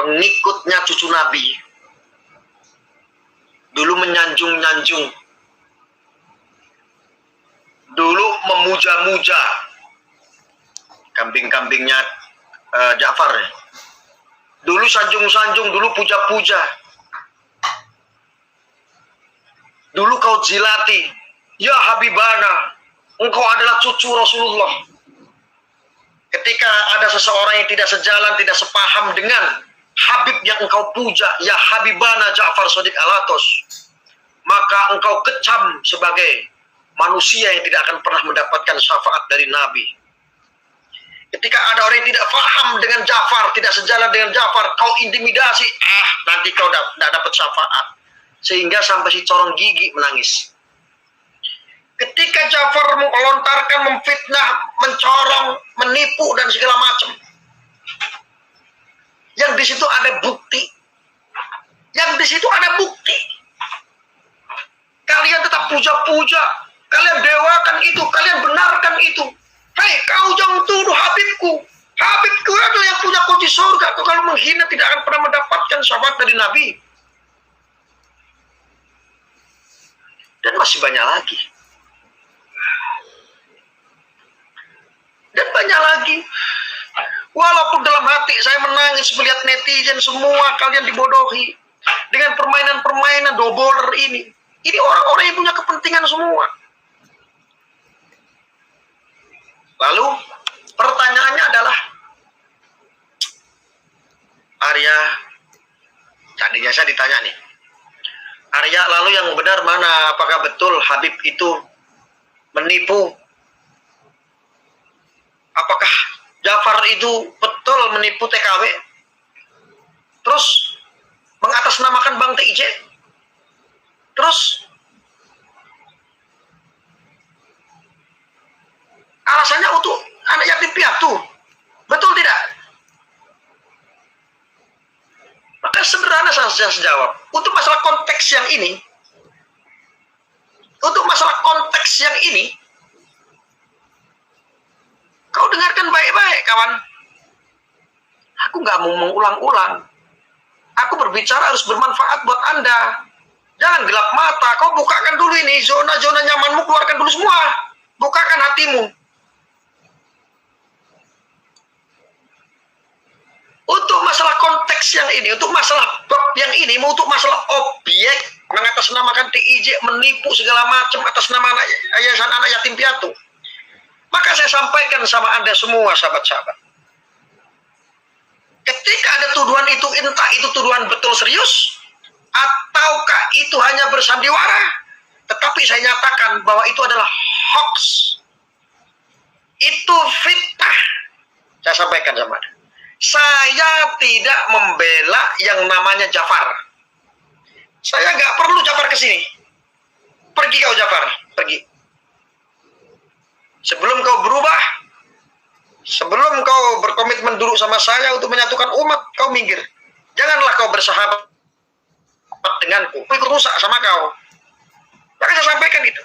pengikutnya cucu Nabi, dulu menyanjung-nyanjung, dulu memuja-muja kambing-kambingnya Ja'far. Dulu sanjung-sanjung, dulu puja-puja. Dulu kau jilati, ya Habibana, engkau adalah cucu Rasulullah. Ketika ada seseorang yang tidak sejalan, tidak sepaham dengan Habib yang engkau puja, ya Habibana Ja'far Shadiq Al-Atos, maka engkau kecam sebagai manusia yang tidak akan pernah mendapatkan syafaat dari Nabi. Ketika ada orang yang tidak paham dengan Ja'far, tidak sejalan dengan Ja'far, kau intimidasi, nanti kau tidak dapat syafaat. Sehingga sampai si corong gigi menangis. Ketika Ja'far melontarkan, memfitnah, mencorong, menipu dan segala macam, yang di situ ada bukti, kalian tetap puja-puja, kalian dewakan itu, kalian benarkan itu. Hei, kau jangan tuduh Habibku adalah yang punya kunci surga. Kau kalau menghina tidak akan pernah mendapatkan syafaat dari Nabi. Dan masih banyak lagi. Walaupun dalam hati saya menangis melihat netizen semua kalian dibodohi dengan permainan-permainan doboler ini. Ini orang-orang yang punya kepentingan semua. Lalu pertanyaannya adalah, Arya, tadinya saya ditanya nih, Arya, lalu yang benar mana? Apakah betul Habib itu menipu? Apakah Ja'far itu betul menipu TKW? Terus mengatasnamakan Bang TIJ? Terus alasannya untuk anak yatim piatu? Betul tidak? Maka sederhana saya jawab. Untuk masalah konteks yang ini, kau dengarkan baik-baik, kawan. Aku nggak mau mengulang-ulang. Aku berbicara harus bermanfaat buat Anda. Jangan gelap mata. Kau bukakan dulu ini, zona-zona nyamanmu, keluarkan dulu semua. Bukakan hatimu. Untuk masalah konteks yang ini, untuk masalah bab yang ini, untuk masalah objek, mengatasnamakan TIJ, menipu segala macam atas nama yayasan anak yatim piatu. Maka saya sampaikan sama Anda semua, sahabat-sahabat. Ketika ada tuduhan itu, entah itu tuduhan betul serius, ataukah itu hanya bersandiwara, tetapi saya nyatakan bahwa itu adalah hoax. Itu fitnah. Saya sampaikan sama Anda. Saya tidak membela yang namanya Ja'far. Saya nggak perlu Ja'far ke sini. Pergi kau Ja'far, pergi. Sebelum kau berubah, sebelum kau berkomitmen duduk sama saya untuk menyatukan umat, kau minggir. Janganlah kau bersahabat denganku. Aku ikut rusak sama kau. Maka saya sampaikan itu.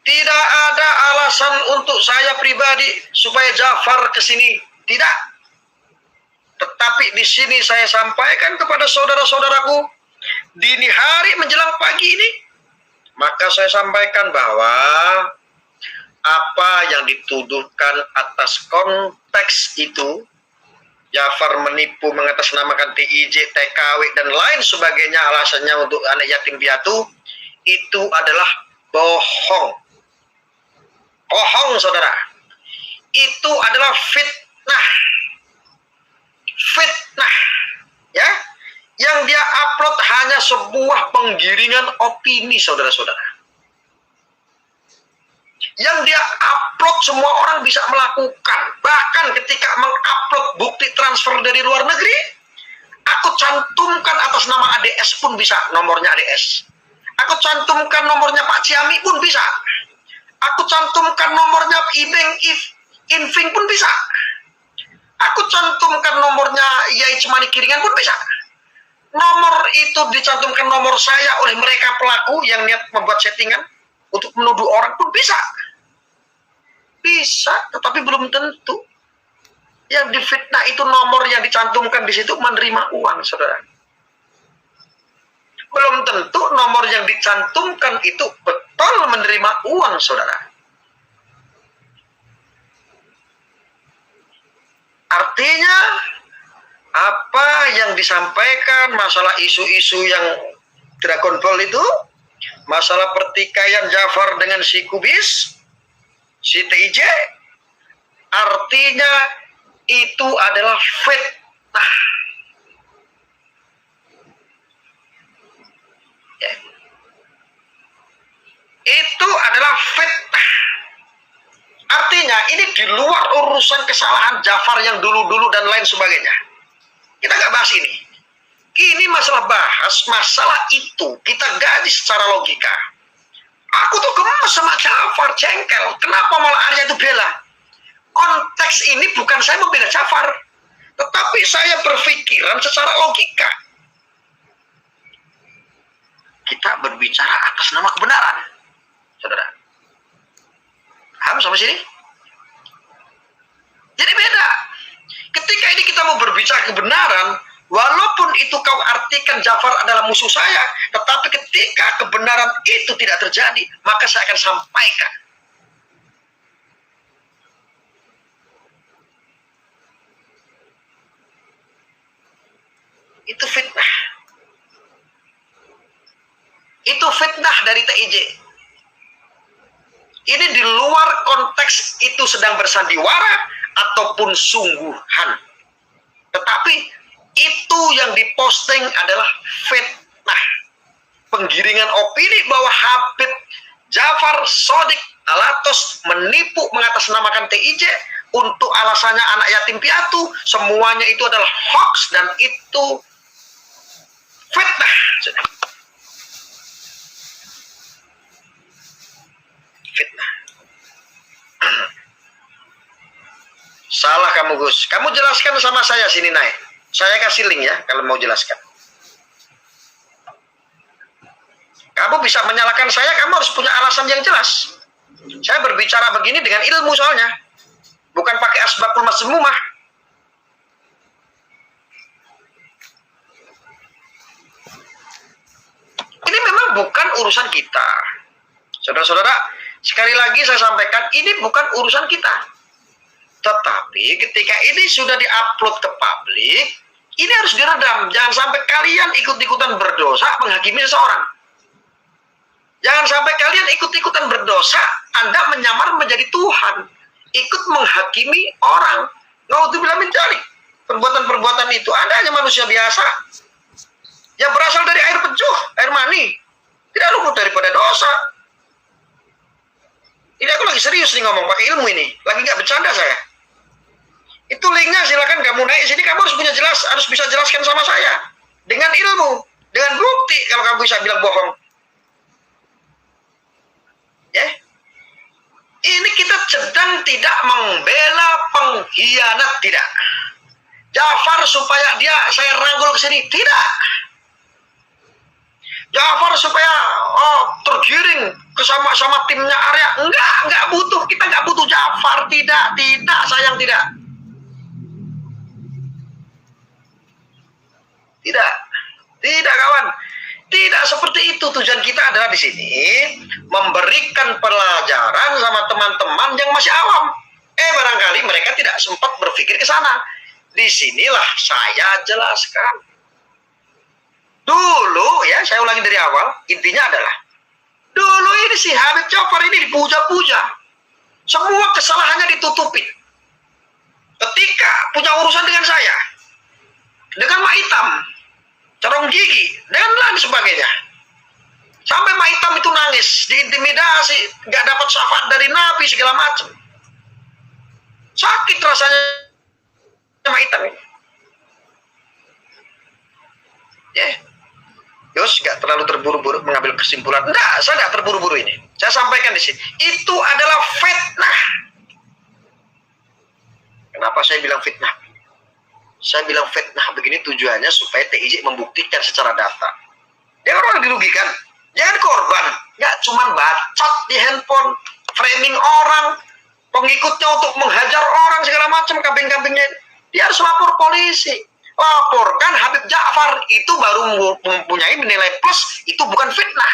Tidak ada alasan untuk saya pribadi supaya Ja'far ke sini. Tidak. Tetapi di sini saya sampaikan kepada saudara-saudaraku, dini hari menjelang pagi ini, maka saya sampaikan bahwa apa yang dituduhkan atas konteks itu, Ja'far menipu mengatasnamakan TIJ, TKW, dan lain sebagainya alasannya untuk anak yatim piatu, itu adalah bohong. Bohong, saudara. Itu adalah fitnah, ya, yang dia upload hanya sebuah penggiringan opini, saudara-saudara. Yang dia upload semua orang bisa melakukan. Bahkan ketika mengupload bukti transfer dari luar negeri, aku cantumkan atas nama ADS pun bisa, nomornya ADS. Aku cantumkan nomornya Pak Ciami pun bisa. Aku cantumkan nomornya IBank Inving pun bisa. Aku cantumkan nomornya Yai Cemani Kiringan pun bisa. Nomor itu dicantumkan nomor saya oleh mereka pelaku yang niat membuat settingan untuk menuduh orang pun bisa. Bisa, tetapi belum tentu. Yang difitnah itu nomor yang dicantumkan di situ menerima uang, saudara. Belum tentu nomor yang dicantumkan itu betul menerima uang, saudara. Artinya, apa yang disampaikan masalah isu-isu yang Dragon Ball itu, masalah pertikaian Jafar dengan si Kubis, si TIJ, artinya itu adalah fitnah. Ya. Itu adalah fitnah. Artinya ini di luar urusan kesalahan Jafar yang dulu-dulu dan lain sebagainya. Kita nggak bahas ini. Ini masalah bahas masalah itu kita gaji secara logika. Aku tuh gemes sama Jafar, jengkel. Kenapa malah Arya itu bela? Konteks ini bukan saya membela Jafar, tetapi saya berpikiran secara logika. Kita berbicara atas nama kebenaran, saudara. Paham sampai sini? Jadi beda. Ketika ini kita mau berbicara kebenaran, walaupun itu kau artikan Jafar adalah musuh saya, tetapi ketika kebenaran itu tidak terjadi, maka saya akan sampaikan. Itu fitnah. Itu fitnah dari TIJ. Ini di luar konteks itu sedang bersandiwara ataupun sungguhan. Tetapi itu yang diposting adalah fitnah. Penggiringan opini bahwa Habib Jafar Shodiq Alatos menipu mengatasnamakan TIJ untuk alasannya anak yatim piatu, semuanya itu adalah hoax dan itu fitnah. Fitnah. Salah kamu, Gus. Kamu jelaskan sama saya sini, naik. Saya kasih link ya kalau mau jelaskan. Kamu bisa menyalahkan saya, kamu harus punya alasan yang jelas. Saya berbicara begini dengan ilmu soalnya. Bukan pakai asbabul mazmumah. Ini memang bukan urusan kita. Saudara-saudara, sekali lagi saya sampaikan, ini bukan urusan kita. Tetapi ketika ini sudah diupload ke publik, ini harus diredam. Jangan sampai kalian ikut-ikutan berdosa menghakimi seseorang. Jangan sampai kalian ikut-ikutan berdosa, Anda menyamar menjadi Tuhan. Ikut menghakimi orang. Naudzubillah min dzalik. Perbuatan-perbuatan itu, Anda hanya manusia biasa. Yang berasal dari air pejuh, air mani. Tidak luput daripada dosa. Ini aku lagi serius nih ngomong, pakai ilmu ini. Lagi nggak bercanda saya. Itu linknya silakan kamu naik sini, kamu harus bisa jelaskan sama saya. Dengan ilmu, dengan bukti kalau kamu bisa bilang bohong. Ya. Ini kita sedang tidak membela pengkhianat, tidak. Jafar supaya saya rangkul ke sini, tidak. Jafar supaya tergiring ke sama timnya Arya, enggak butuh, kita enggak butuh Jafar, tidak, sayang tidak. Tidak kawan. Tidak seperti itu. Tujuan kita adalah di sini memberikan pelajaran sama teman-teman yang masih awam. Barangkali mereka tidak sempat berpikir ke sana. Disinilah saya jelaskan. Dulu ya, saya ulangi dari awal, intinya adalah dulu ini si Habib Jafar ini dipuja-puja. Semua kesalahannya ditutupin. Ketika punya urusan dengan saya, dengan Mak Itam, Corong Gigi, dan lain sebagainya. Sampai Mak Itam itu nangis, diintimidasi, gak dapat syafaat dari Nabi, segala macam. Sakit rasanya Mak Itam ini. Ya. Yos, gak terlalu terburu-buru mengambil kesimpulan. Enggak, saya gak terburu-buru ini. Saya sampaikan di sini. Itu adalah fitnah. Kenapa saya bilang fitnah? Saya bilang fitnah begini tujuannya supaya TIJ membuktikan secara data. Dia orang dirugikan. Jangan korban. Nggak cuma bacot di handphone, framing orang, pengikutnya untuk menghajar orang segala macam, kambing-kambingnya, dia harus lapor polisi. Laporkan Habib Ja'far, itu baru mempunyai nilai plus, itu bukan fitnah.